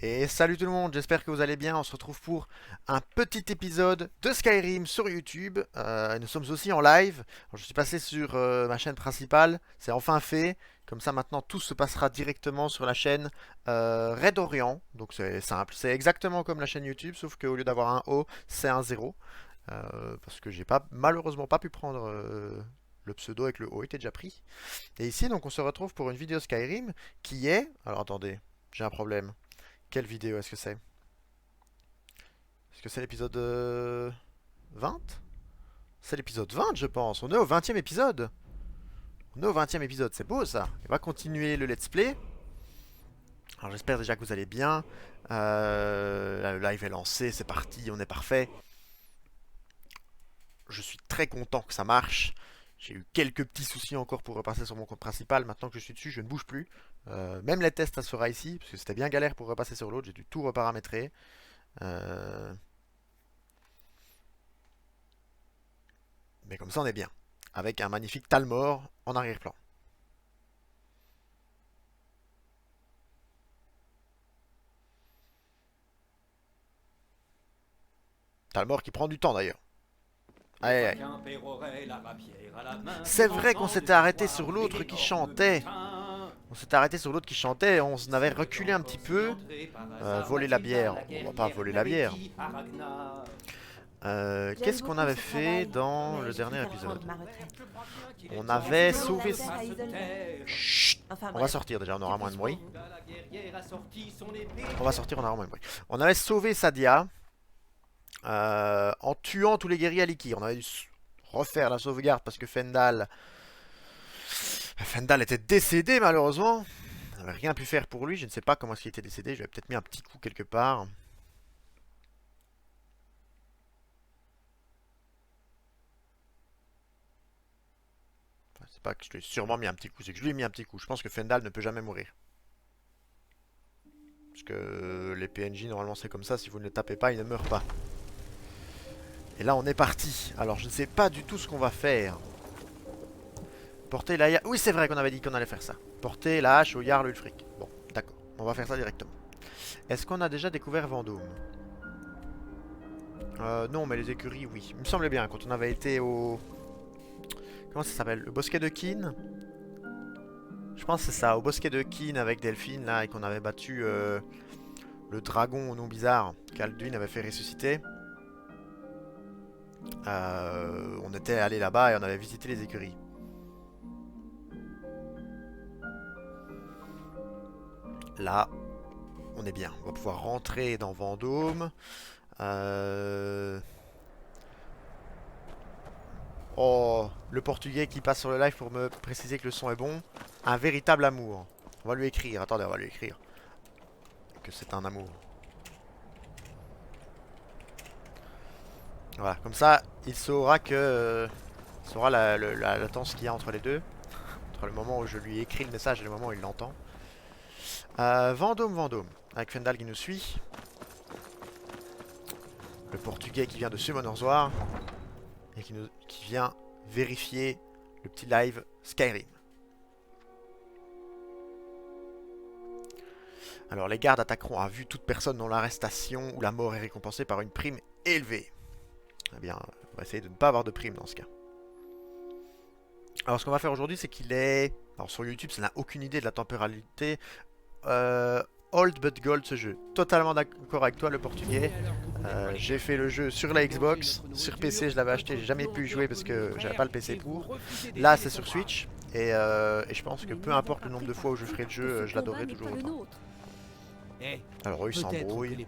Et salut tout le monde, j'espère que vous allez bien. On se retrouve pour un petit épisode de Skyrim sur YouTube. Nous sommes aussi en live. Alors, je suis passé sur ma chaîne principale, c'est enfin fait. Comme ça maintenant tout se passera directement sur la chaîne Red Orient. Donc c'est simple, c'est exactement comme la chaîne YouTube, sauf qu'au lieu d'avoir un O, c'est un 0. Parce que j'ai pas malheureusement pas pu prendre le pseudo avec le O était déjà pris. Et ici donc on se retrouve pour une vidéo Skyrim qui est... Alors attendez, j'ai un problème. Quelle vidéo est-ce que c'est? Est-ce que c'est l'épisode 20? C'est l'épisode 20, je pense. On est au 20e épisode. On est au 20e épisode, c'est beau ça. On va continuer le let's play. Alors j'espère déjà que vous allez bien. Là, le live est lancé, c'est parti, on est parfait. Je suis très content que ça marche. J'ai eu quelques petits soucis encore pour repasser sur mon compte principal. Maintenant que je suis dessus, je ne bouge plus. Même les tests, ça se fera ici, parce que c'était bien galère pour repasser sur l'autre. J'ai dû tout reparamétrer. Euh, Mais comme ça, on est bien. Avec un magnifique Talmor en arrière-plan. Talmor qui prend du temps d'ailleurs. Aïe, aïe. C'est vrai qu'on s'était arrêté sur l'autre qui chantait. On s'était arrêté sur l'autre qui chantait. On avait reculé un petit peu. Voler la bière. On va pas voler la bière. Qu'est-ce qu'on avait fait dans le dernier épisode? On avait sauvé... Chut. Enfin On va bref. sortir déjà, on aura moins de bruit. On va sortir, on aura moins de bruit. On avait sauvé Sadia en tuant tous les guerriers à Liki. On avait dû refaire la sauvegarde parce que Fendal était décédé malheureusement. On n'avait rien pu faire pour lui. Je ne sais pas comment est-ce qu'il était décédé. Je lui ai peut-être mis un petit coup quelque part. Enfin, c'est pas que je lui ai sûrement mis un petit coup, c'est que je lui ai mis un petit coup. Je pense que Fendal ne peut jamais mourir. Parce que les PNJ, normalement, c'est comme ça. Si vous ne les tapez pas, ils ne meurent pas. Et là, on est parti. Alors, je ne sais pas du tout ce qu'on va faire. Porter la... Oui, c'est vrai qu'on avait dit qu'on allait faire ça. Porter la hache au Jarl Ulfric. Bon, d'accord. On va faire ça directement. Est-ce qu'on a déjà découvert Vendôme? Non, mais les écuries, oui. Il me semblait bien, quand on avait été au... Comment ça s'appelle? Le bosquet de Keene? Je pense que c'est ça, au bosquet de Keene avec Delphine, là, et qu'on avait battu le dragon au nom bizarre qu'Alduin avait fait ressusciter. On était allé là-bas et on avait visité les écuries. Là, on est bien. On va pouvoir rentrer dans Vendôme. Oh, le portugais qui passe sur le live pour me préciser que le son est bon. Un véritable amour. On va lui écrire. Attendez, on va lui écrire. Que c'est un amour. Voilà, comme ça, il saura que... il saura la latence qu'il y a entre les deux. Entre le moment où je lui écris le message et le moment où il l'entend. Vendôme, Vendôme. Avec Fendal qui nous suit. Le portugais qui vient de Summoner's War. Et qui vient vérifier le petit live Skyrim. Alors les gardes attaqueront à vue toute personne dont l'arrestation ou la mort est récompensée par une prime élevée. Eh bien, on va essayer de ne pas avoir de prime dans ce cas. Alors ce qu'on va faire aujourd'hui, c'est qu'il est... Alors sur YouTube, ça n'a aucune idée de la temporalité. Old but gold ce jeu. Totalement d'accord avec toi le portugais. J'ai fait le jeu sur la Xbox. Sur PC je l'avais acheté, j'ai jamais pu y jouer parce que j'avais pas le PC pour. Là c'est sur Switch. Et je pense que peu importe le nombre de fois où je ferai le jeu, je l'adorerai toujours autant. Alors eux ils s'embrouillent.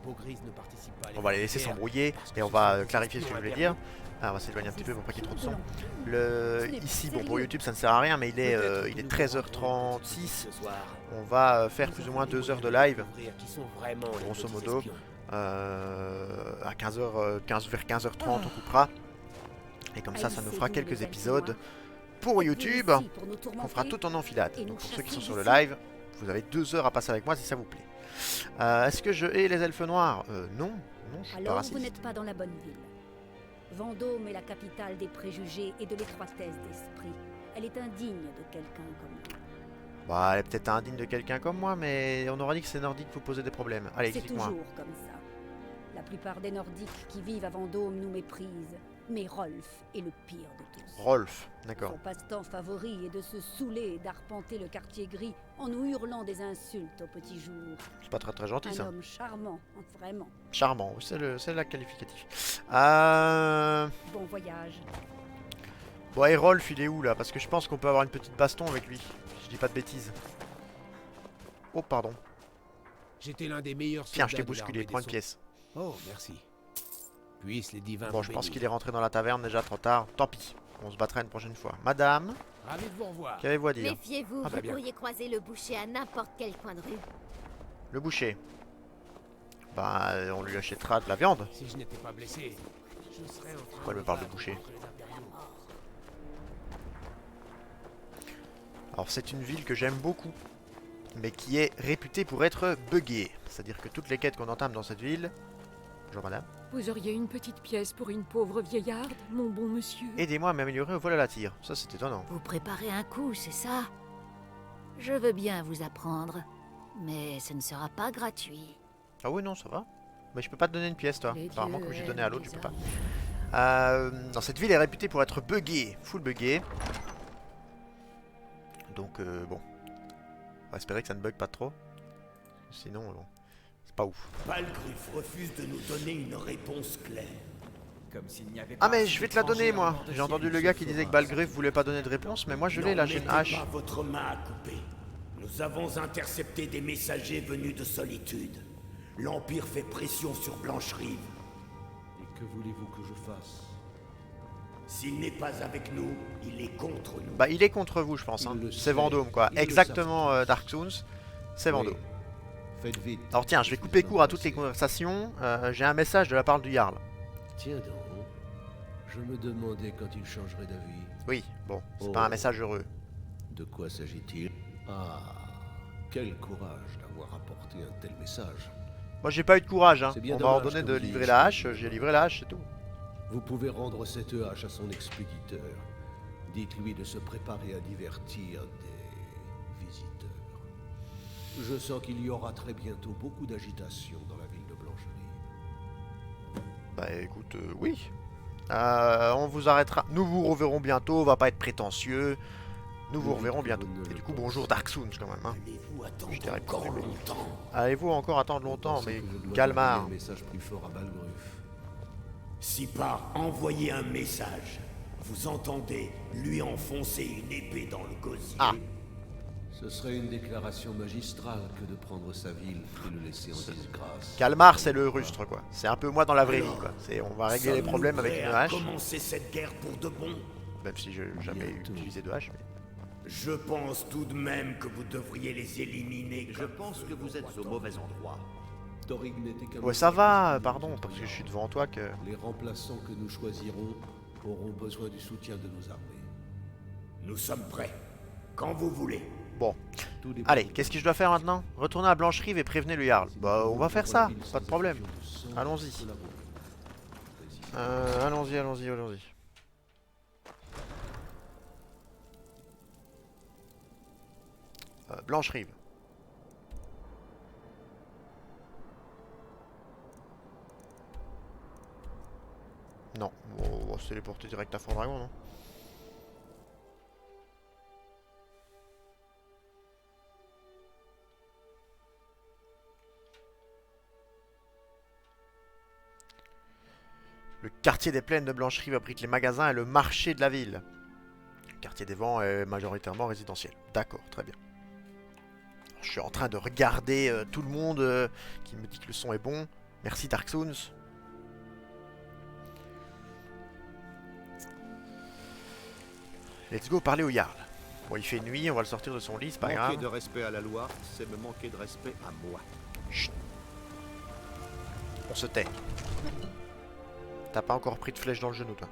On va les laisser s'embrouiller et on va clarifier ce que je voulais dire. Ah, on va s'éloigner un petit peu pour pas qu'il y ait trop de son. Ici, bon pour YouTube ça ne sert à rien mais il est 13h36. On va faire plus ou moins 2 heures de live. Grosso modo. À 15h, vers 15h30 on coupera. Et comme ça nous fera quelques épisodes pour YouTube qu'on fera tout en enfilade. Donc pour ceux qui sont sur le live, vous avez 2 heures à passer avec moi si ça vous plaît. Est-ce que je hais les elfes noirs? Non, non, je suis pas Alors raciste. vous n'êtes pas dans la bonne ville. Vendôme est la capitale des préjugés et de l'étroitesse d'esprit. Elle est indigne de quelqu'un comme vous. Bah, elle est peut-être indigne de quelqu'un comme moi, mais on aura dit que c'est nordique, faut poser des problèmes. Allez, C'est explique-moi. toujours comme ça. La plupart des Nordiques qui vivent à Vendôme nous méprisent. Mais Rolf est le pire de tous. Rolf, d'accord. Son passe-temps favori est de se saouler et d'arpenter le quartier gris en nous hurlant des insultes au petit jour. C'est pas très très gentil Un ça. homme charmant, vraiment. Charmant, c'est la qualificatif. Bon voyage. Bon, et Rolf, il est où là? Parce que je pense qu'on peut avoir une petite baston avec lui. Si je dis pas de bêtises. Oh, pardon. J'étais l'un des meilleurs Tiens, soldats je t'ai de bousculé, l'armée prends des une pièce. Oh, merci. Puissent les divins Bon, vous je pense bénir. qu'il est rentré dans la taverne déjà, trop tard. Tant pis, on se battra une prochaine fois. Madame, Ravi de vous revoir. qu'avez-vous à dire? Méfiez-vous, Ah, bah vous bien. pourriez croiser le boucher à n'importe quel coin de rue. Le boucher. Bah, on lui achètera de la viande. Si je n'étais pas blessé, je serais en train Pourquoi elle me parle de boucher? Alors, c'est une ville que j'aime beaucoup, mais qui est réputée pour être buggée. C'est-à-dire que toutes les quêtes qu'on entame dans cette ville... Bonjour madame. Vous auriez une petite pièce pour une pauvre vieillarde, mon bon monsieur? Aidez-moi à m'améliorer au vol à la tire. Ça, c'est étonnant. Vous préparez un coup, c'est ça? Je veux bien vous apprendre, mais ce ne sera pas gratuit. Ah oui, non, ça va. Mais je peux pas te donner une pièce, toi. Les Apparemment, dieux comme j'ai donné à aiment l'autre, je les peux pas. hommes. Dans cette ville est réputée pour être buggée. Full buggée. Donc, bon. On va espérer que ça ne bug pas trop. Sinon, bon, c'est pas ouf. Balgruf refuse de nous donner une réponse claire. Comme s'il n'y avait Ah pas mais assez je vais te la donner, d'étrangers moi. à bord de J'ai entendu ciel, le il gars se qui disait que fera. Balgruf voulait pas donner de réponse, mais moi je l'ai là, j'ai une N'en hache. mettez pas votre main à couper. Nous avons intercepté des messagers venus de Solitude. L'Empire fait pression sur Blancherive. Et que voulez-vous que je fasse? S'il n'est pas avec nous, il est contre nous. Bah il est contre vous, je pense. Hein. Il le C'est sait. Vendôme, quoi. Il le Exactement savent tous. Dark Souls. C'est Vendôme. Oui. Faites vite. Alors tiens, je vais couper court à toutes les conversations. J'ai un message de la part du Jarl. Tiens donc. Je me demandais quand il changerait d'avis. Oui, bon, c'est Oh. pas un message heureux. De quoi s'agit-il? Ah, quel courage d'avoir apporté un tel message. Moi j'ai pas eu de courage, hein. C'est bien On m'a dommage ordonné que de vous livrer ayez la hache, choisi. j'ai livré la hache, c'est tout. Vous pouvez rendre cette hache à son expéditeur. Dites-lui de se préparer à divertir des visiteurs. Je sens qu'il y aura très bientôt beaucoup d'agitation dans la ville de Blancherie. Bah écoute, oui. On vous arrêtera. Nous vous reverrons bientôt, on va pas être prétentieux. Nous vous Oui, reverrons que bientôt. vous ne Et le du coup, pensez bonjour Dark Souls quand même. Hein. Allez-vous Je attendre dirais pas encore plus. longtemps? Allez-vous encore attendre longtemps, Pensez mais que je dois Galmar. envoyer un message plus fort à Balgruf. Sipar, envoyez un message. Vous entendez lui enfoncer une épée dans le gosier. Ah. Ce serait une déclaration magistrale que de prendre sa ville et le laisser en disgrâce. Calmar, c'est le rustre, quoi. C'est un peu moi dans la vraie vie, Alors, quoi. On va régler les Sommes-nous problèmes avec prêts une à hache. commencer cette guerre pour de bon? Même si je n'ai jamais Bientôt. utilisé de hache. Mais... Je pense tout de même que vous devriez les éliminer. Je pense que vous êtes au mauvais endroit. Thorig n'était qu'un Ouais, ça message va, destiné aux pardon, parce que je étrangers. suis devant toi que... Les remplaçants que nous choisirons auront besoin du soutien de nos armées. Nous sommes prêts. Quand vous voulez. Bon, Tout dépend allez, de qu'est-ce que vous. je dois faire maintenant? Retourner à Blancherive et prévenir le Jarl. Si Bah, nous on va voulons faire rendre ça, la ville pas sans de problème. effusion de sang, Allons-y. nous l'avons fait. Allons-y, allons-y, allons-y. Blancherive. Non, on va se téléporter direct à Fort-Dragon, non? Le quartier des plaines de Blancherive abrite les magasins et le marché de la ville. Le quartier des vents est majoritairement résidentiel. D'accord, très bien. Alors, je suis en train de regarder tout le monde qui me dit que le son est bon. Merci Dark Souls. Let's go parler au Jarl. Bon, il fait nuit, on va le sortir de son lit, c'est pas Manquer grave. de respect à la loi, c'est me manquer de respect à moi. Chut. On se tait. T'as pas encore pris de flèche dans le genou, toi.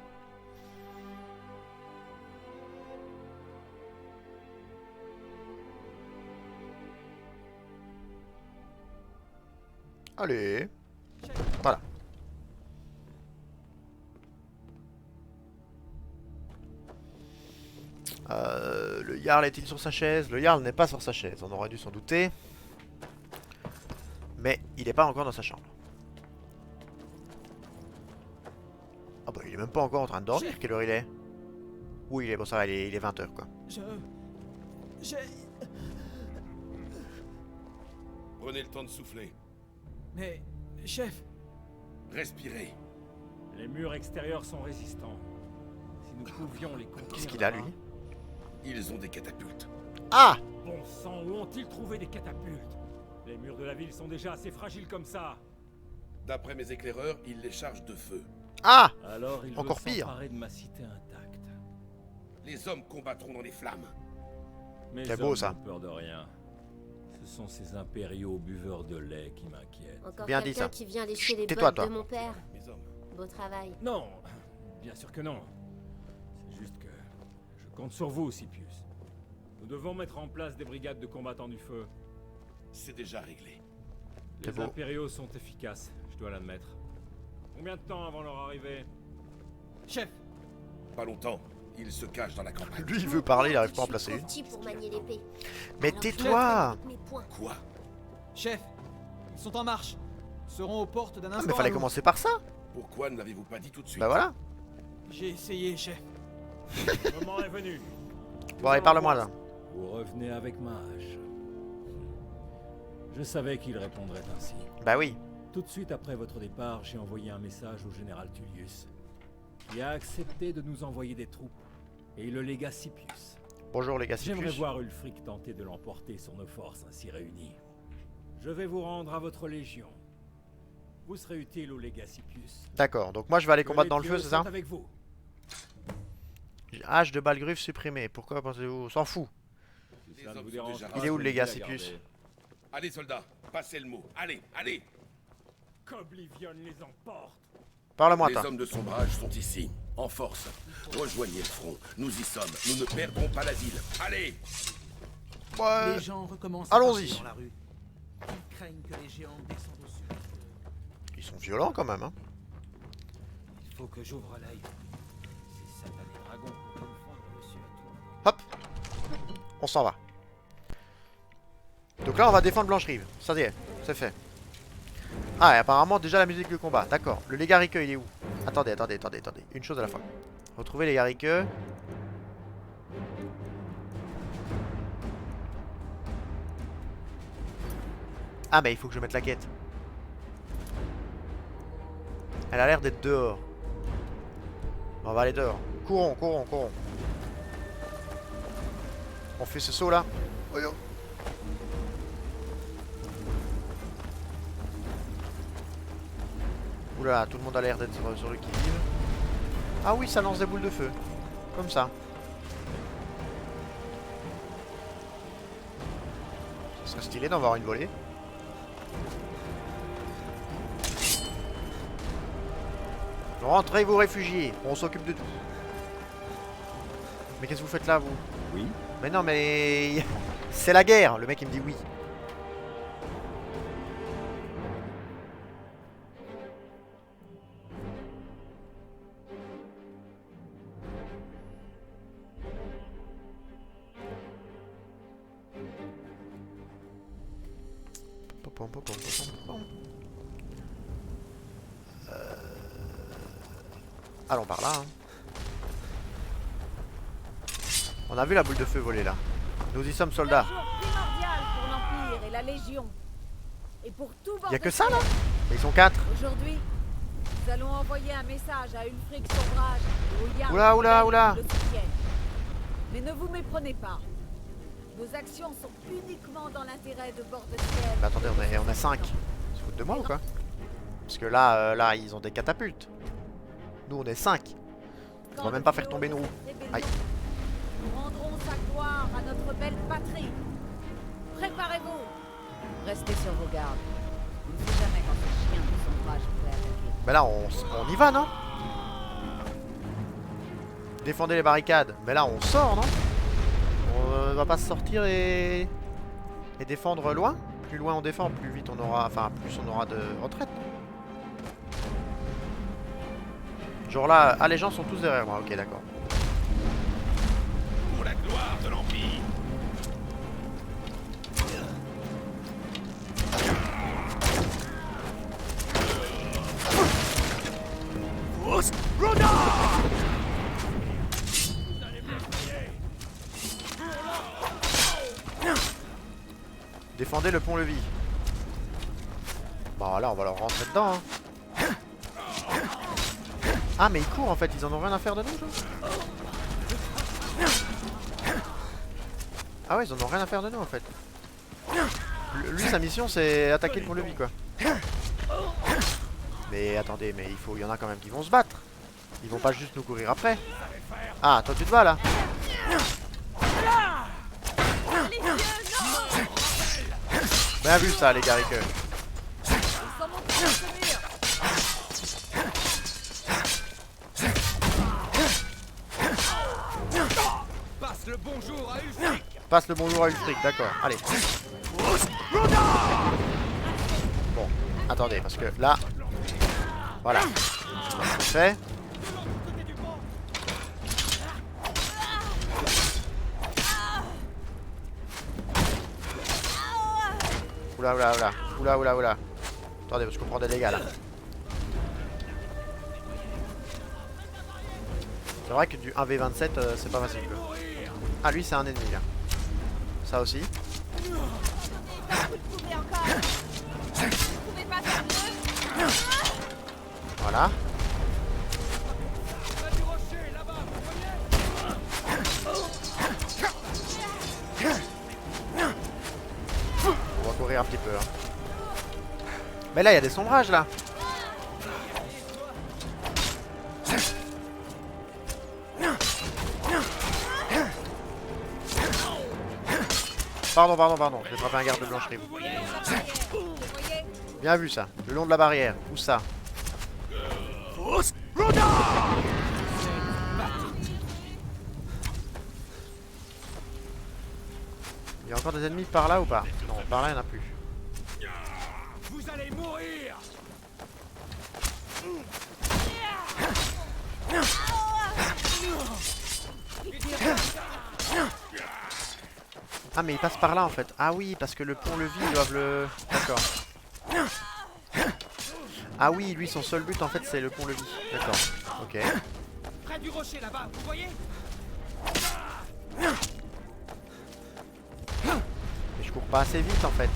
Allez. Voilà. Le Jarl est-il sur sa chaise? Le Jarl n'est pas sur sa chaise, on aurait dû s'en douter. Mais il n'est pas encore dans sa chambre. Ah bah il est même pas encore en train de dormir, quelle heure il est? Oui, il est bon, ça va, il est 20h quoi. Prenez le temps de souffler. Mais, chef, Respirez. Les murs extérieurs sont résistants. Si nous pouvions les contenir... Qu'est-ce qu'il a lui? Ils ont des catapultes. Ah! Bon sang, où ont-ils trouvé des catapultes? Les murs de la ville sont déjà assez fragiles comme ça. D'après mes éclaireurs, ils les chargent de feu. Ah! Alors il Encore veut pire. s'emparer de ma cité intacte. Les hommes combattront dans les flammes. Mes C'est beau, hommes ça. n'ont peur de rien. Ce sont ces impériaux buveurs de lait qui m'inquiètent. Encore Bien dit, quelqu'un ça. qui vient lécher Chut, les tais-toi, bottes toi. de mon père. Mes hommes. Beau travail. Non, bien sûr que non. C'est juste que je compte sur vous, Scipius. Nous devons mettre en place des brigades de combattants du feu. C'est déjà réglé. C'est Les beau. impériaux sont efficaces, je dois l'admettre. Combien de temps avant leur arrivée? chef, Pas longtemps. Ils se cachent dans la campagne. Lui il veut parler, il arrive pas à en Je placer suis une. trop petit pour manier l'épée. Mais Alors, tais-toi! je vais mes poings. Quoi? chef, ils sont en marche. Ils seront aux portes d'un Ah, instant mais à fallait l'autre. commencer par ça! Pourquoi ne l'avez-vous pas dit tout de suite? Bah voilà! J'ai essayé, chef. Le moment est venu. Bon allez, parle-moi là. Vous revenez avec Mage. Je savais qu'il répondrait ainsi. Bah oui. Tout de suite après votre départ, j'ai envoyé un message au général Tullius, qui a accepté de nous envoyer des troupes, et le légat Scipius. Bonjour les gars, J'aimerais Scipius. voir Ulfric tenter de l'emporter sur nos forces ainsi réunies. Je vais vous rendre à votre légion. Vous serez utile au légat Scipius. D'accord, donc moi je vais aller Que combattre les dans le feu, dieux c'est ça? soient avec vous. Hache de Balgruffe supprimée. Pourquoi pensez-vous? On s'en fout. Si Les ça ne hommes vous sont dérange déjà pas, Il est où, je le légat vais la Scipius? garder. Allez, soldats, passez le mot. Allez, allez! Qu'Oblivion les emporte. Parle-moi Les toi. hommes de Sombrage sont ici, en force. Rejoignez le front. Nous y sommes. Nous ne perdrons pas la ville. Allez! Ouais. Les gens recommencent allons-y. à partir dans la rue. Ils craignent que les géants descendent au sud. Ils sont violents quand même, hein. Il faut que j'ouvre l'œil. Ces satanés dragons vont nous fendre dessus à tout. Hop. On s'en va. Donc là on va défendre Blancherive. Ça y est, c'est fait. Ah et apparemment déjà la musique de combat. D'accord. Le légat Riqueux il est où? Attendez. Une chose à la fois. Retrouver les légat Riqueux. Ah mais il faut que je mette la quête. Elle a l'air d'être dehors. Bon, on va aller dehors. Courons. On fait ce saut là. Oh, yo. Oula, tout le monde a l'air d'être sur le qui-vive. Ah oui, ça lance des boules de feu. Comme ça. Ce serait stylé d'en avoir une volée. Rentrez vous réfugiés, on s'occupe de tout. Mais qu'est-ce que vous faites là, vous? Oui. Mais non, mais... C'est la guerre, le mec il me dit oui. Allons par là. Hein. On a vu la boule de feu voler là. Nous y sommes soldats. C'est un jour primordial pour l'Empire et la Légion. Et pour tout Y'a que ça là? Mais ils sont 4. Aujourd'hui, nous allons envoyer un message à Ulfric Sombrage et au Jarl Oula. qui le soutiennent. Mais ne vous méprenez pas. Nos actions sont uniquement dans l'intérêt de Bordeciel. Mais attendez, on a 5. Ils se foutent de moi ou quoi? Parce que là, là, ils ont des catapultes. Nous, on est 5. On va même pas faire tomber une roue. Aïe. Nous rendrons sa gloire à notre belle patrie. Préparez-vous. Restez sur vos gardes. On ne sait jamais quand ce chien de Sombrage pourrait attaquer. Mais là, on y va, non? Défendez les barricades. Mais là, on sort, non? On va pas sortir et défendre loin? Plus loin on défend, plus vite on aura... Enfin, plus on aura de retraite. Genre là... Ah, les gens sont tous derrière moi. Ok, d'accord. Pour la gloire de l'Empire. Défendez le pont-levis. Bon là on va leur rentrer dedans hein. Ah mais ils courent en fait, ils en ont rien à faire de nous genre. Ah ouais ils en ont rien à faire de nous en fait. Lui sa mission c'est attaquer le pont-levis quoi. Mais attendez, mais il y en a quand même qui vont se battre. Ils vont pas juste nous courir après. Ah toi tu te bats là. Bien vu ça les gars avec eux. Passe le bonjour à Ulfric. Passe le bonjour à Ulfric, d'accord. Allez. Bon, attendez, parce que là... Voilà. C'est fait. Oula, oula, oula. Oula, oula, oula. Attendez, parce qu'on prend des dégâts là. C'est vrai que du 1v27, c'est pas facile quoi. Ah, lui, c'est un ennemi là. Ça aussi. Voilà. On va courir un petit peu. Hein. Mais là, il y a des sombrages là. Pardon, pardon, pardon. J'ai frappé un garde de blancherie. Bien vu ça. Le long de la barrière. Où ça? Il y a encore des ennemis par là ou pas? Non, par là il n'y en a plus. Vous allez mourir. Ah mais il passe par là en fait. Ah oui, parce que le pont-levis ils doivent le... D'accord. Ah oui, lui son seul but en fait c'est le pont-levis. D'accord. Ok. Près du rocher là-bas, vous voyez? Mais je cours pas assez vite en fait.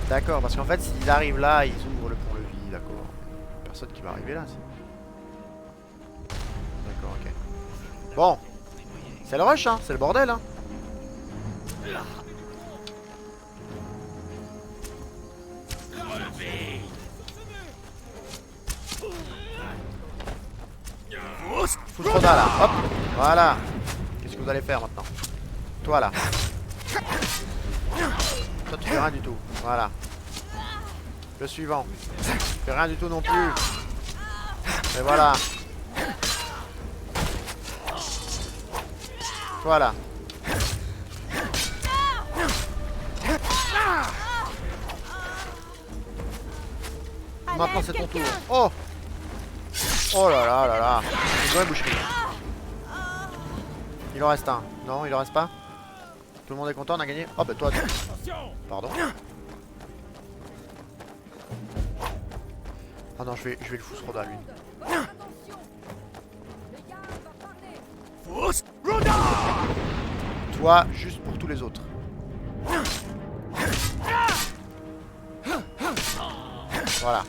D'accord, parce qu'en fait s'ils arrivent là, ils ouvrent le pont-levis, d'accord. Personne qui va arriver là. D'accord, ok. Bon. C'est le rush hein, c'est le bordel hein. Foudroda là, hop, voilà. Qu'est-ce que vous allez faire maintenant? Toi là. Toi tu fais rien du tout, voilà. Le suivant. Tu fais rien du tout non plus. Et voilà. Voilà. Maintenant c'est ton tour. Oh! Oh là là là là. Une vraie boucherie. Il en reste un. Non, il en reste pas. Tout le monde est content, on a gagné. Oh bah toi. Pardon. Ah non, je vais le foutre Roda lui. Toi, juste pour tous les autres. Voilà.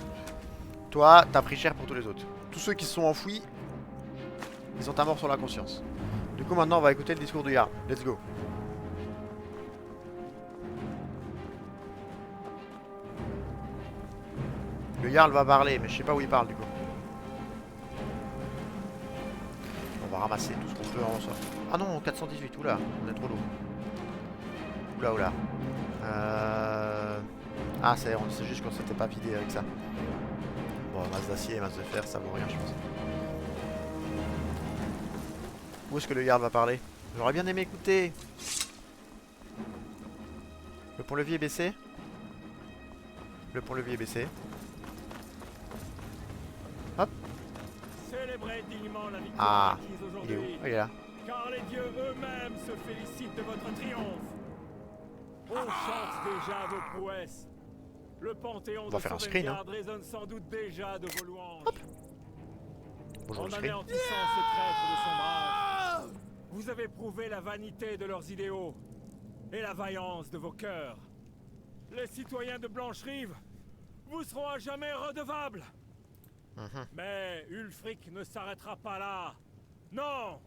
Toi, t'as pris cher pour tous les autres. Tous ceux qui se sont enfouis, ils ont ta mort sur la conscience. Du coup, maintenant, on va écouter le discours du Jarl. Let's go. Le Jarl va parler, mais je sais pas où il parle du coup. On va ramasser tout ce qu'on peut en soi. Ah non, 418, oula, on est trop lourd. Oula, oula. Ah, c'est juste qu'on s'était pas vidé avec ça. Bon, masse d'acier et masse de fer, ça vaut rien, je pense. Où est-ce que le Jarl va parler? J'aurais bien aimé écouter. Le pont-levis est baissé. Le pont-levis est baissé. Hop. célébrez dignement la victoire acquise il est où? aujourd'hui. Il est là. Car les dieux eux-mêmes se félicitent de votre triomphe. On chante déjà vos prouesses. Le panthéon On va de faire un screen, hein. Sovngarde résonne sans doute déjà de vos louanges. Bonjour En le screen. anéantissant ces traîtres de sombrage, vous avez prouvé la vanité de leurs idéaux et la vaillance de vos cœurs. Les citoyens de Blancherive vous seront à jamais redevables. Mais Ulfric ne s'arrêtera pas là. Non!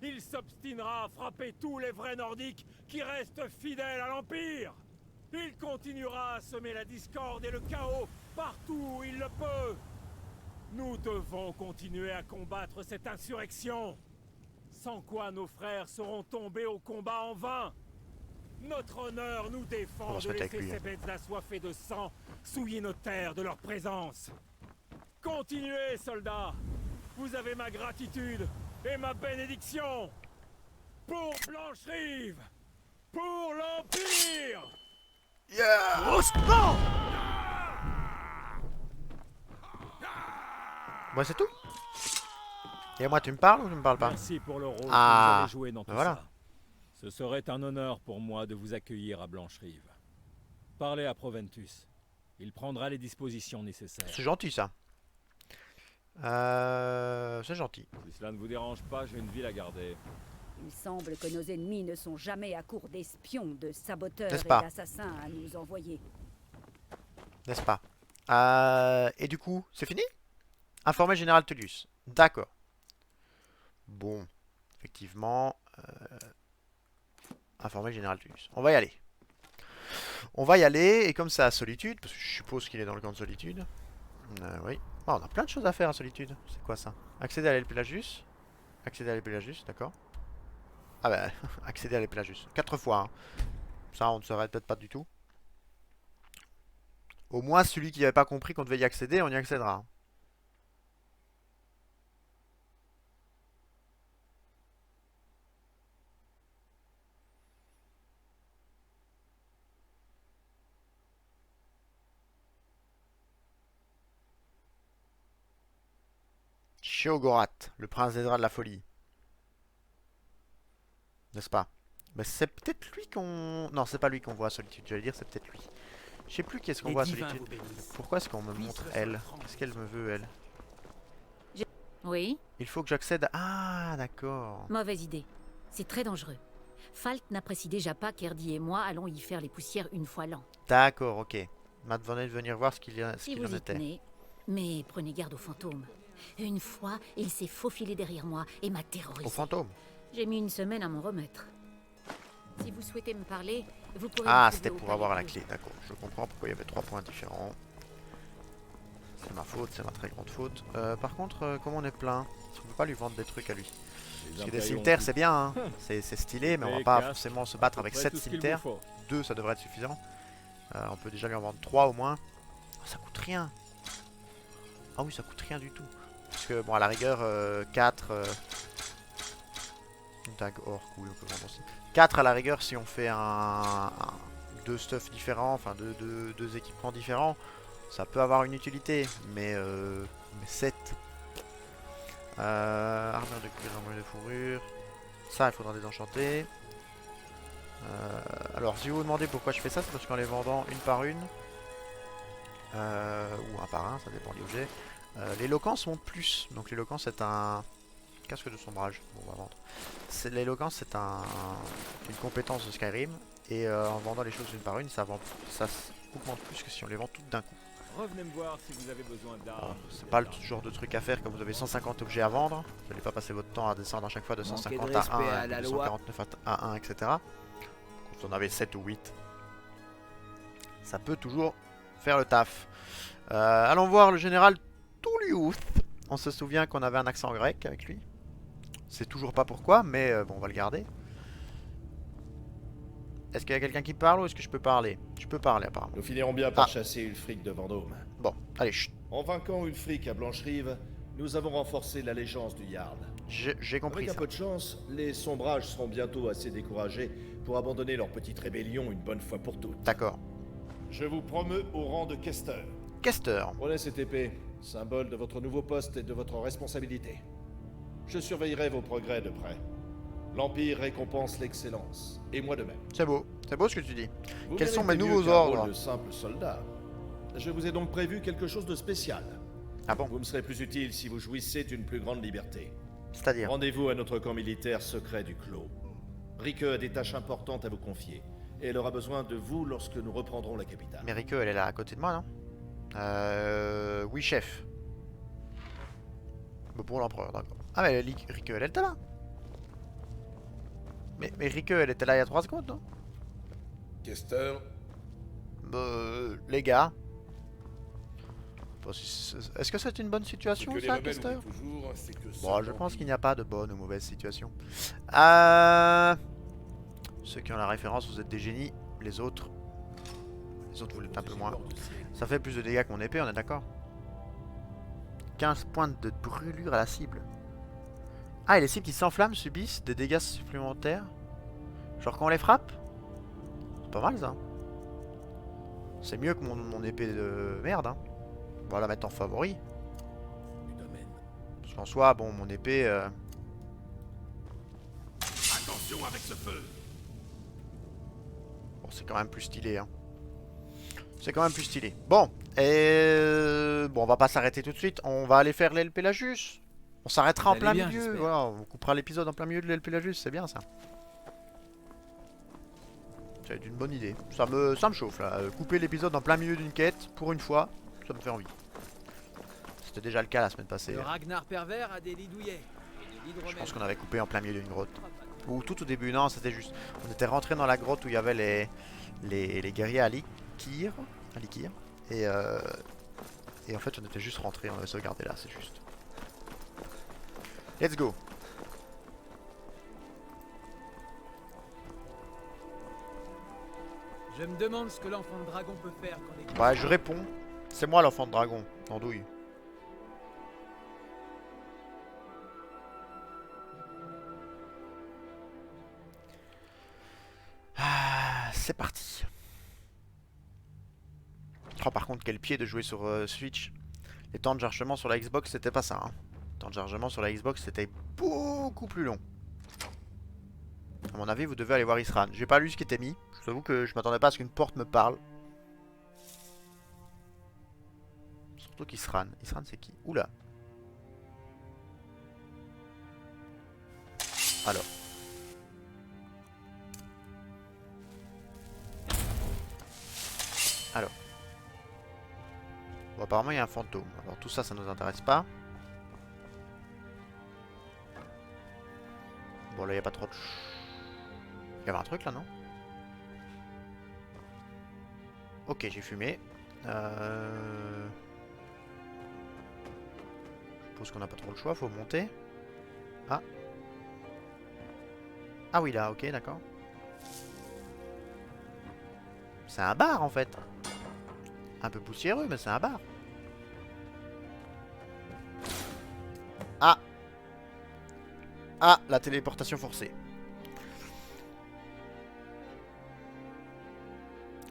Il s'obstinera à frapper tous les vrais Nordiques qui restent fidèles à l'Empire. Il continuera à semer la discorde et le chaos partout où il le peut. Nous devons continuer à combattre cette insurrection. Sans quoi nos frères seront tombés au combat en vain. Notre honneur nous On défend va se de mettre avec laisser lui, ces hein. bêtes assoiffées de sang souiller nos terres de leur présence. Continuez, soldats. Vous avez ma gratitude et ma bénédiction. Pour Blancherive. Pour l'Empire. Moi c'est tout. Et moi tu me parles ou tu me parles pas? Merci pour le rôle que vous Ah, avez joué dans tout voilà. ça. Ce serait un honneur pour moi de vous accueillir à Blancherive. Parlez à Proventus. Il prendra les dispositions nécessaires. C'est gentil ça. C'est gentil. Si cela ne vous dérange pas, j'ai une ville à garder. Il semble que nos ennemis ne sont jamais à court d'espions, de saboteurs N'est-ce et pas? d'assassins à nous envoyer. N'est-ce pas? Et du coup, c'est fini? Informer Général Tullius. D'accord. Bon, effectivement. Informer Général Tullius. On va y aller. On va y aller, et comme ça à Solitude, parce que je suppose qu'il est dans le camp de Solitude. Oui. Oh, on a plein de choses à faire à Solitude. C'est quoi ça? Accéder à l'El Pelagius. Accéder à l'El Pelagius, d'accord. Ah bah, accéder à l'El Pelagius. 4 fois. Hein. Ça, on ne saurait peut-être pas du tout. Au moins, celui qui n'avait pas compris qu'on devait y accéder, on y accédera. Shiogorath, le prince des draps de la folie. N'est-ce pas? Mais c'est peut-être lui qu'on... Non, c'est pas lui qu'on voit à Solitude, j'allais dire c'est peut-être lui. Je sais plus qui est-ce qu'on voit à Solitude. Pourquoi est-ce qu'on me montre elle? Qu'est-ce qu'elle me veut, elle? Oui? Il faut que j'accède à... Ah, d'accord. Mauvaise idée. C'est très dangereux. Falt n'apprécie déjà pas qu'Erdi et moi allons y faire les poussières une fois l'an. D'accord, ok. Matt venait de venir voir ce qu'il Si en vous y était. tenez, mais prenez garde aux fantômes. Une fois, il s'est faufilé derrière moi et m'a terrorisé. Au fantôme? J'ai mis une semaine à m'en remettre. Si vous souhaitez me parler, vous pourrez... Ah, me trouver c'était au pour palais avoir la bleu. clé, d'accord. Je comprends pourquoi il y avait 3 points différents. C'est ma faute, c'est ma très grande faute. Par contre, comme on est plein, on peut pas lui vendre des trucs à lui. Parce que des cimetières, c'est bien, hein. C'est stylé, mais on va pas forcément se battre avec 7 cimetières. 2, ça devrait être suffisant. On peut déjà lui en vendre 3 au moins. Oh, ça coûte rien. Ah oui, ça coûte rien du tout. Parce que, bon, à la rigueur, 4... Une tag or, cool, on peut vendre aussi. 4 à la rigueur, si on fait deux stuffs différents, enfin deux équipements différents, ça peut avoir une utilité. Mais 7. Armure de cuir, armure de fourrure. Ça, il faudra désenchanter. Alors, si vous vous demandez pourquoi je fais ça, c'est parce qu'en les vendant une par une, ou un par un, ça dépend des objets, l'éloquence monte plus. Donc l'éloquence c'est un casque de sombrage. Bon, on va vendre. L'éloquence c'est une compétence de Skyrim. Et en vendant les choses une par une, ça augmente plus que si on les vend toutes d'un coup. Revenez me voir si vous avez besoin d'armes. C'est pas le genre de truc à faire quand vous avez 150 objets à vendre. Vous n'allez pas passer votre temps à descendre à chaque fois de 150 à 1, de 149 à 1, etc. Quand on avait 7 ou 8, ça peut toujours faire le taf. Allons voir le général Tullius. On se souvient qu'on avait un accent grec avec lui. C'est toujours pas pourquoi, mais bon, on va le garder. Est-ce qu'il y a quelqu'un qui parle ou est-ce que je peux parler? Je peux parler apparemment. Nous finirons bien par chasser Ulfric de Vendôme. Bon, allez, chut. En vainquant Ulfric à Blancherive, nous avons renforcé l'allégeance du Jarl. J'ai compris Avec ça. un peu de chance, les sombrages seront bientôt assez découragés pour abandonner leur petite rébellion une bonne fois pour toutes. D'accord. Je vous promeux au rang de questeur. Questeur. Prenez cette épée, symbole de votre nouveau poste et de votre responsabilité. Je surveillerai vos progrès de près. L'Empire récompense l'excellence, et moi de même. C'est beau ce que tu dis. Vous Quels sont mes méritez mieux nouveaux qu'un rôle ordres? de simple soldat. Je vous ai donc prévu quelque chose de spécial. Ah bon? Vous me serez plus utile si vous jouissez d'une plus grande liberté. C'est-à-dire? Rendez-vous à notre camp militaire secret du Clos. Rike a des tâches importantes à vous confier, et elle aura besoin de vous lorsque nous reprendrons la capitale. Mais Rike, elle est là à côté de moi, non? Oui, chef. Bon, pour l'empereur, d'accord. Ah, mais Rike, elle était là. Mais Rike, elle était là il y a 3 secondes, non? Kester, Les gars. Bon, est-ce que c'est une bonne situation, ce que les ça, rebelles Kester? oublient toujours, c'est que Bon, seul je pense l'Empire- qu'il n'y a pas de bonne ou mauvaise situation. Ceux qui ont la référence, vous êtes des génies. Les autres, vous l'êtes un peu moins. Ça fait plus de dégâts que mon épée, on est d'accord? 15 points de brûlure à la cible. Ah, et les cibles qui s'enflamment subissent des dégâts supplémentaires. Genre quand on les frappe? C'est pas mal ça. C'est mieux que mon épée de merde, hein. On va la mettre en favori. Parce qu'en soi, bon, mon épée... Attention avec ce feu. Bon, c'est quand même plus stylé, hein. C'est quand même plus stylé. Bon, et... Bon, on va pas s'arrêter tout de suite. On va aller faire l'El Pelagius. On s'arrêtera en Vous plein allez bien, milieu. j'espère. Voilà, on coupera l'épisode en plein milieu de l'El Pelagius. C'est bien, ça. C'est une bonne idée. Ça me chauffe, là. Couper l'épisode en plein milieu d'une quête, pour une fois, ça me fait envie. C'était déjà le cas la semaine passée. Le Ragnar pervers a des lits douillets. Et des lits de Je remède. pense qu'on avait coupé en plein milieu d'une grotte. Ou tout au début, non, c'était juste... On était rentré dans la grotte où il y avait les guerriers à Likir. Et en fait, on était juste rentré, on avait sauvegardé là, c'est juste. Let's go. Je me demande ce que l'enfant de dragon peut faire quand les... Ouais, je réponds. C'est moi l'enfant de dragon, andouille. Ah, c'est parti. Oh, par contre, quel pied de jouer sur Switch. Les temps de chargement sur la Xbox, c'était pas ça. Hein. Les temps de chargement sur la Xbox, c'était beaucoup plus long. À mon avis, vous devez aller voir Isran. J'ai pas lu ce qui était mis. Je vous avoue que je m'attendais pas à ce qu'une porte me parle. Surtout qu'Isran. Isran, c'est qui? Oula. Alors. Bon, apparemment, il y a un fantôme. Alors, tout ça, ça nous intéresse pas. Bon, là, il n'y a pas trop de... Il y avait un truc, là, non? Ok, j'ai fumé. Je suppose qu'on n'a pas trop le choix, faut monter. Ah. Ah oui, là, ok, d'accord. C'est un bar, en fait. Un peu poussiéreux, mais c'est un bar. Ah. Ah, la téléportation forcée.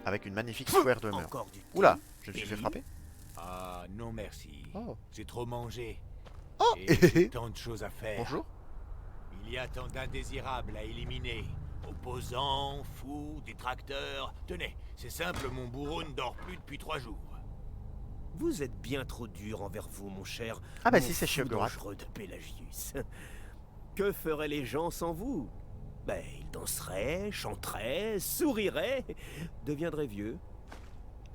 Avec une magnifique square de mur. Encore du thé. Oula, je me suis fait frapper. Ah, non merci. Oh. J'ai trop mangé. Oh. Et j'ai tant de choses à faire. Bonjour. Il y a tant d'indésirables à éliminer. Opposants, fous, détracteurs. Tenez, c'est simple, mon bourreau ne dort plus depuis 3 jours. Vous êtes bien trop dur envers vous, mon cher. Ah bah mon si, c'est fou Chiogorat. dangereux de Pelagius. Que feraient les gens sans vous? Ben, ils danseraient, chanteraient, souriraient, deviendraient vieux.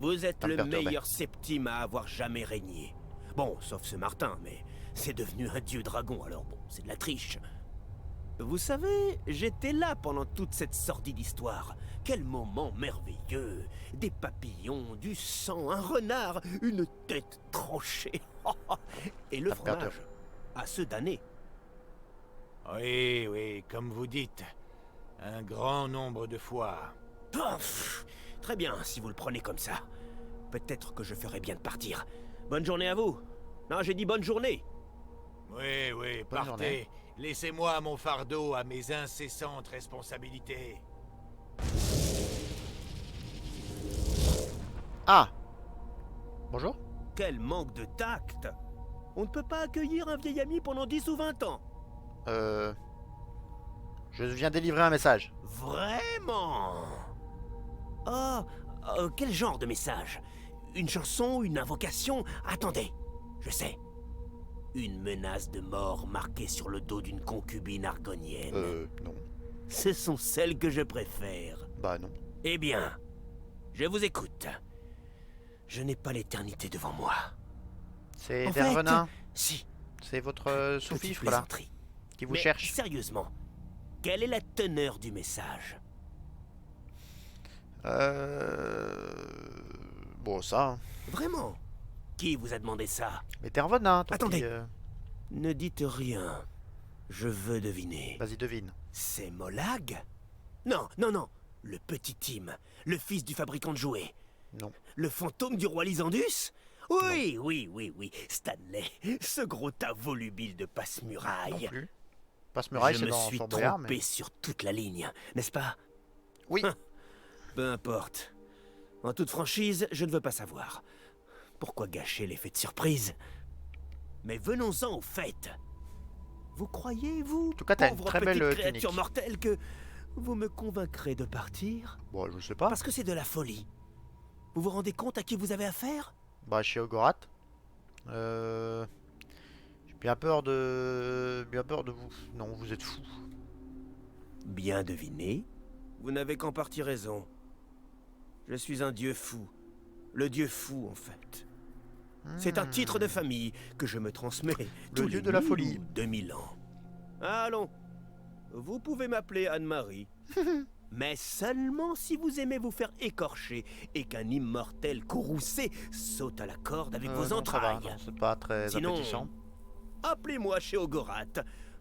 Vous êtes Ça me le perturbait. meilleur septime à avoir jamais régné. Bon, sauf ce Martin, mais c'est devenu un dieu dragon, alors bon, c'est de la triche. Vous savez, j'étais là pendant toute cette sordide histoire. Quel moment merveilleux! Des papillons, du sang, un renard, une tête tranchée. Et le Ça me perturbe. fromage, à ceux d'année. Oui, oui, comme vous dites. Un grand nombre de fois. Ah, pff, très bien, si vous le prenez comme ça. Peut-être que je ferais bien de partir. Bonne journée à vous. Non, j'ai dit bonne journée. Oui, oui, Bonne partez. journée. Laissez-moi mon fardeau à mes incessantes responsabilités. Ah. Bonjour. Quel manque de tact. On ne peut pas accueillir un vieil ami pendant 10 ou 20 ans. Je viens délivrer un message. Vraiment? Quel genre de message? Une chanson, une invocation? Attendez, je sais. Une menace de mort marquée sur le dos d'une concubine argonienne. Non. Ce sont celles que je préfère. Bah non. Eh bien, je vous écoute. Je n'ai pas l'éternité devant moi. C'est En Dervenin. Si. C'est votre Petite sous-fifre là, plaisanterie. qui vous Mais cherche. sérieusement, quelle est la teneur du message? Bon, ça. Hein. Vraiment? Qui vous a demandé ça? Mais Dervenin, ton Attendez. petit, Ne dites rien. Je veux deviner. Vas-y, devine. C'est Molag? Non, non, non. Le petit Tim, le fils du fabricant de jouets. Non. Le fantôme du roi Lysandus? Oui, oui, oui, oui. Stanley, ce gros tas volubile de passe-muraille. Non plus. Passe-muraille, Je c'est me dans suis Fort trompé Boyard, mais... sur toute la ligne, n'est-ce pas? Oui. Peu importe. En toute franchise, je ne veux pas savoir. Pourquoi gâcher l'effet de surprise? Mais venons-en au fait. Vous croyez, vous, En tout cas, t'as une pauvre très belle petite créature tunique. mortelle, que vous me convaincrez de partir? Bon, je sais pas. Parce que c'est de la folie. Vous vous rendez compte à qui vous avez affaire? Bah, chez Ogorat. J'ai bien peur de... vous. Non, vous êtes fous. Bien deviné. Vous n'avez qu'en partie raison. Je suis un dieu fou. Le dieu fou, en fait. C'est un titre de famille que je me transmets tous dieu les de la 1000 folie. ou 2000 ans. Allons, vous pouvez m'appeler Anne-Marie. Mais seulement si vous aimez vous faire écorcher et qu'un immortel courroucé saute à la corde avec vos non, ça va, entrailles. non, c'est pas très Sinon, appétissant. appelez-moi chez Ogorat,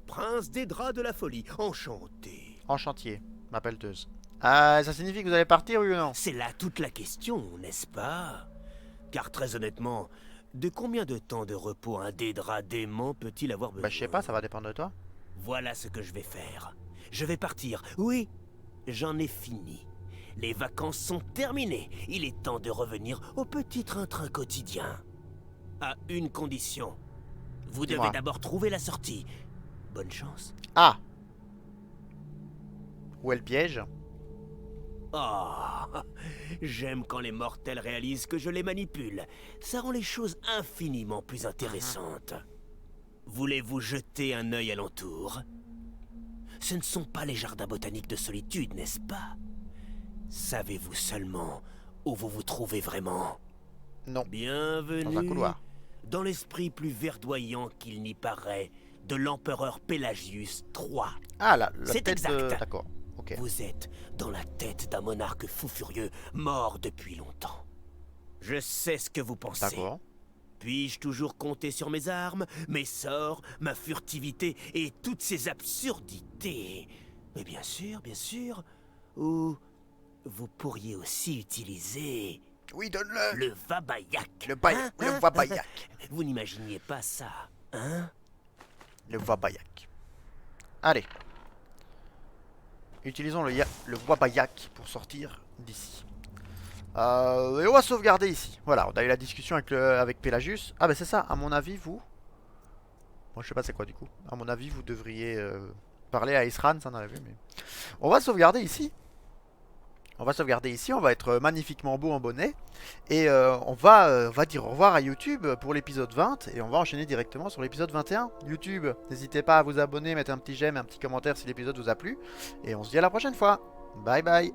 prince des draps de la folie, enchanté. En chantier, ma pelleteuse. Ah, ça signifie que vous allez partir, oui ou non? C'est là toute la question, n'est-ce pas? Car très honnêtement, de combien de temps de repos un dédrat dément peut-il avoir besoin? Bah, je sais pas, ça va dépendre de toi. Voilà ce que je vais faire. Je vais partir. Oui, j'en ai fini. Les vacances sont terminées. Il est temps de revenir au petit train-train quotidien. À une condition. Vous devez Dis-moi. d'abord trouver la sortie. Bonne chance. Ah! Où est le piège? Oh, j'aime quand les mortels réalisent que je les manipule. Ça rend les choses infiniment plus intéressantes. Voulez-vous jeter un œil alentour? Ce ne sont pas les jardins botaniques de solitude, n'est-ce pas? Savez-vous seulement où vous vous trouvez vraiment? Non. Bienvenue Dans un couloir. dans l'esprit plus verdoyant qu'il n'y paraît de l'empereur Pelagius III. Ah, la C'est tête de... exact. D'accord, ok. Vous êtes dans la tête d'un monarque fou furieux, mort depuis longtemps. Je sais ce que vous pensez. D'accord. Puis-je toujours compter sur mes armes, mes sorts, ma furtivité et toutes ces absurdités? Mais bien sûr. Ou vous pourriez aussi utiliser... Oui, donne-le. Le Vabayak. Le Vabayak. Vous n'imaginiez pas ça, hein? Le Vabayak. Allez. Utilisons le Vabayak pour sortir d'ici. Et on va sauvegarder ici. Voilà, on a eu la discussion avec Pelagius. Ah bah c'est ça, à mon avis, vous... Moi je sais pas c'est quoi du coup. À mon avis, vous devriez parler à Isran, ça on avait vu, mais... On va sauvegarder ici. On va être magnifiquement beau en bonnet. Et on va dire au revoir à YouTube pour l'épisode 20. Et on va enchaîner directement sur l'épisode 21. YouTube, n'hésitez pas à vous abonner, mettre un petit j'aime, un petit commentaire si l'épisode vous a plu. Et on se dit à la prochaine fois. Bye bye.